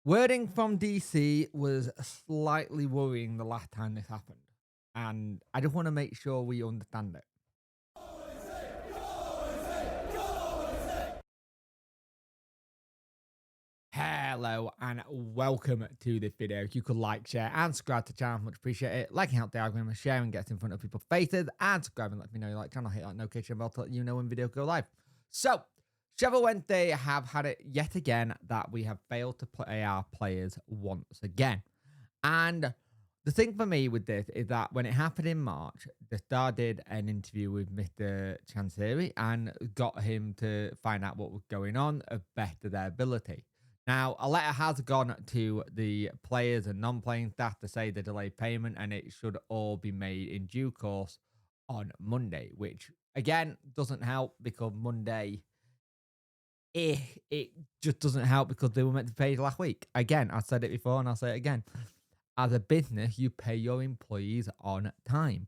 Wording from DC was slightly worrying the last time this happened, and I just want to make sure we understand it. Hello and welcome to this video. If you could like, share, and subscribe to the channel, much appreciate it. Liking helps the algorithm, sharing gets in front of people's faces, and subscribing lets me know you like the channel. Hit that notification bell to let you know when videos go live. So, Shovel Wednesday have had it yet again that we have failed to play our players once again. And the thing for me with this is that when it happened in March, the Star did an interview with Mr. Chansiri and got him to find out what was going on, better their ability. Now, a letter has gone to the players and non-playing staff to say the delayed payment, and it should all be made in due course on Monday, which again doesn't help because Monday, it just doesn't help because they were meant to pay last week. Again, I said it before and I'll say it again. As a business, you pay your employees on time.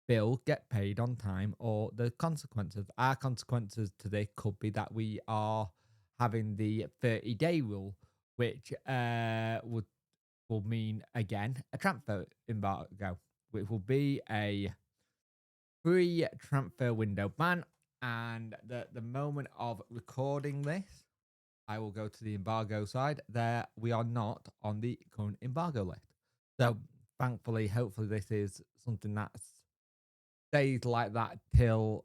Bills get paid on time, or the consequences. Our consequences today could be that we are having the 30-day rule, which will mean again a transfer embargo, which will be a free transfer window ban. And the moment of recording this, I will go to the embargo side. There, we are not on the current embargo list. So, thankfully, hopefully, this is something that stays like that till,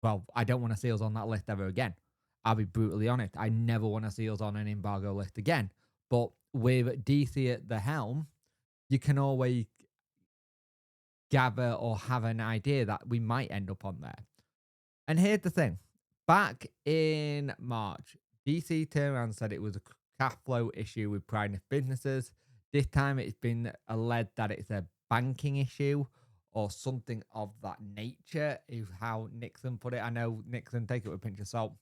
well, I don't want to see us on that list ever again. I'll be brutally honest. I never want to see us on an embargo list again. But with DC at the helm, you can always gather or have an idea that we might end up on there. And here's the thing. Back in March, DC turned around and said it was a cash flow issue with private businesses. This time it's been alleged that it's a banking issue or something of that nature, is how Nixon put it. I know Nixon, take it with a pinch of salt.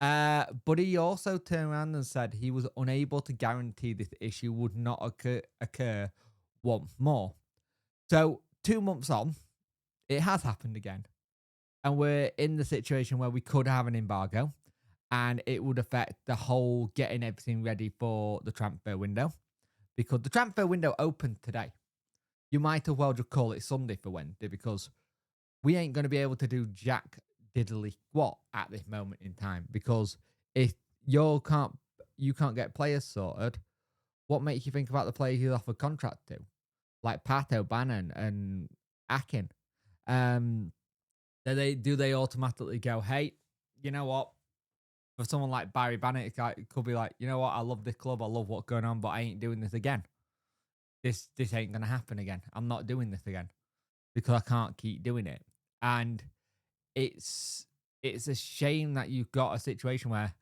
But he also turned around and said he was unable to guarantee this issue would not occur once more. So 2 months on, it has happened again. And we're in the situation where we could have an embargo and it would affect the whole getting everything ready for the transfer window, because the transfer window opened today. You might as well just call it Sunday for Wednesday, because we ain't going to be able to do jack diddly squat at this moment in time, because if you can't get players sorted, what makes you think about the players you offer contract to, like Pato, Bannon, and Akin? Do they automatically go, hey, you know what? For someone like Barry Bannon, it could be like, you know what? I love this club. I love what's going on, but I ain't doing this again. This ain't going to happen again. I'm not doing this again because I can't keep doing it. And it's a shame that you've got a situation where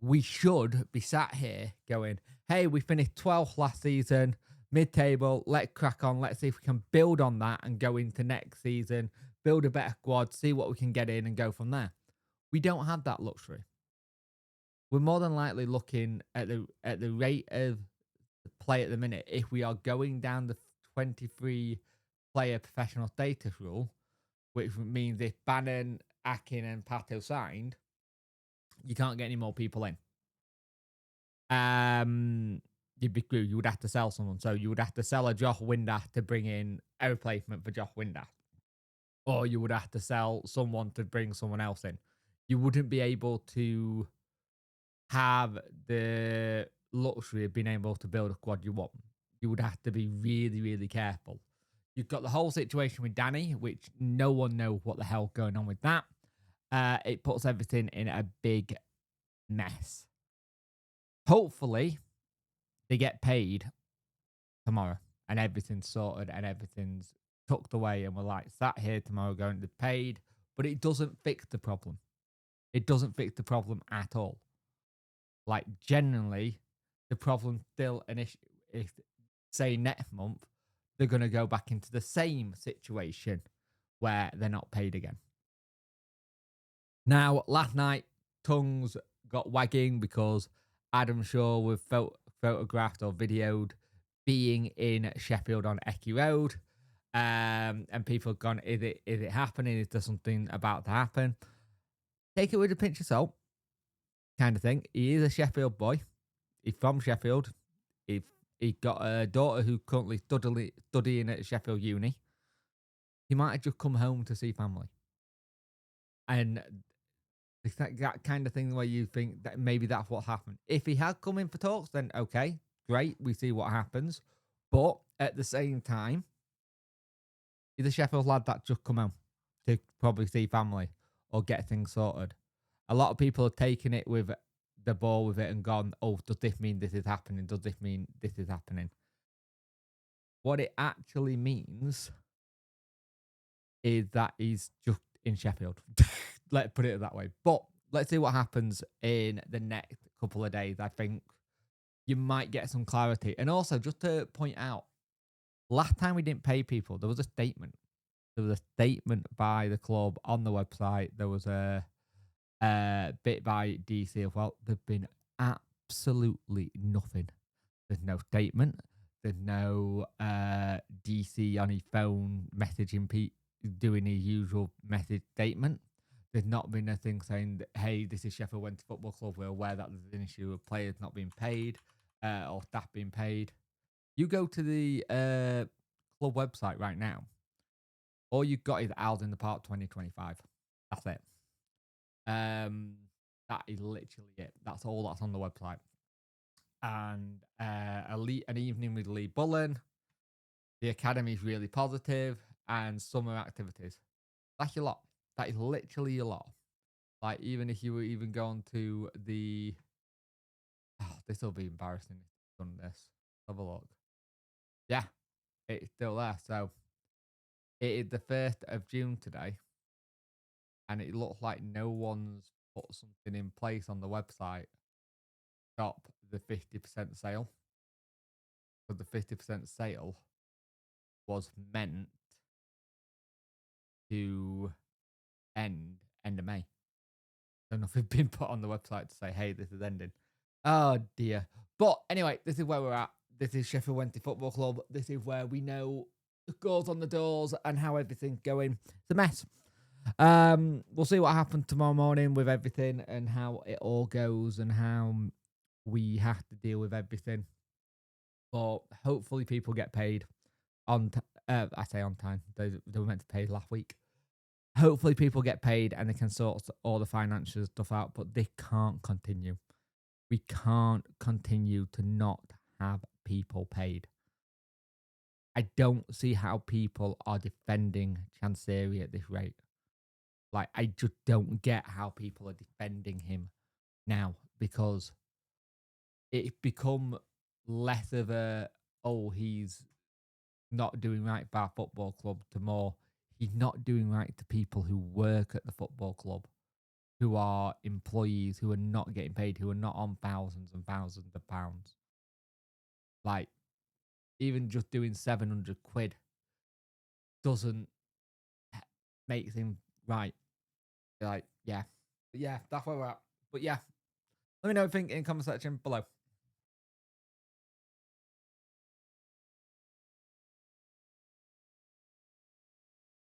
we should be sat here going, hey, we finished 12th last season, mid-table, let's crack on. Let's see if we can build on that and go into next season, build a better squad, see what we can get in and go from there. We don't have that luxury. We're more than likely looking at the rate of play at the minute. If we are going down the 23 player professional status rule, which means if Bannon, Akin, and Pato signed, you can't get any more people in. You'd be screwed. You would have to sell someone. So you would have to sell a Josh Windass to bring in a replacement for Josh Windass. Or you would have to sell someone to bring someone else in. You wouldn't be able to have the luxury of being able to build a squad you want. You would have to be really, really careful. You've got the whole situation with Danny, which no one knows what the hell's going on with that. It puts everything in a big mess. Hopefully, they get paid tomorrow and everything's sorted and everything's tucked away and we're like sat here tomorrow going to be paid, but it doesn't fix the problem. It doesn't fix the problem at all. Like, generally, the problem's still an issue. If, say, next month, they're going to go back into the same situation where they're not paid again. Now, last night, tongues got wagging because Adam Shaw was photographed or videoed being in Sheffield on Ecky Road. And people have gone, is it happening? Is there something about to happen? Take it with a pinch of salt, kind of thing. He is a Sheffield boy. he's from Sheffield. He got a daughter who currently studying at Sheffield Uni. He might have just come home to see family. And it's that kind of thing where you think that maybe that's what happened. If he had come in for talks, then okay, great. We see what happens. But at the same time, he's a Sheffield lad that just come home to probably see family or get things sorted. A lot of people have taken it with the ball with it and gone, oh, does this mean this is happening? Does this mean this is happening? What it actually means is that he's just in Sheffield. Let's put it that way. But let's see what happens in the next couple of days. I think you might get some clarity. And also, just to point out, last time we didn't pay people, there was a statement. There was a statement by the club on the website. There was a bit by DC as well. There's been absolutely nothing. There's no statement. There's no DC on his phone messaging doing his usual message statement. There's not been a thing saying that, hey, this is Sheffield Wednesday Football Club. We're aware that there's an issue of players not being paid or staff being paid. You go to the club website right now. All you've got is Owls in the Park 2025. That's it. That is literally it. That's all that's on the website. And an evening with Lee Bullen. The academy is really positive, and summer activities. That's your lot. That is literally your lot. Like, even if you were even going to the... Oh, this will be embarrassing if you've done this. Have a look. Yeah, it's still there. So, it is the 1st of June today, and it looks like no one's put something in place on the website. Stop the 50% sale. So, the 50% sale was meant to end of May. So nothing been put on the website to say, hey, this is ending. Oh dear. But anyway, this is where we're at. This is Sheffield Wednesday Football Club. This is where we know the goals on the doors and how everything's going. It's a mess. We'll see what happens tomorrow morning with everything and how it all goes and how we have to deal with everything. But hopefully people get paid I say on time. They were meant to pay last week. Hopefully people get paid and they can sort all the financial stuff out, but they can't continue. We can't continue to not have people paid. I don't see how people are defending Chansiri at this rate. Like, I just don't get how people are defending him now, because it's become less of a, oh, he's not doing right by our football club, to more, he's not doing right to people who work at the football club, who are employees, who are not getting paid, who are not on thousands and thousands of pounds. Like, even just doing 700 quid doesn't make things right. Like, yeah. But yeah, that's where we're at. But yeah, let me know what you think in the comment section below.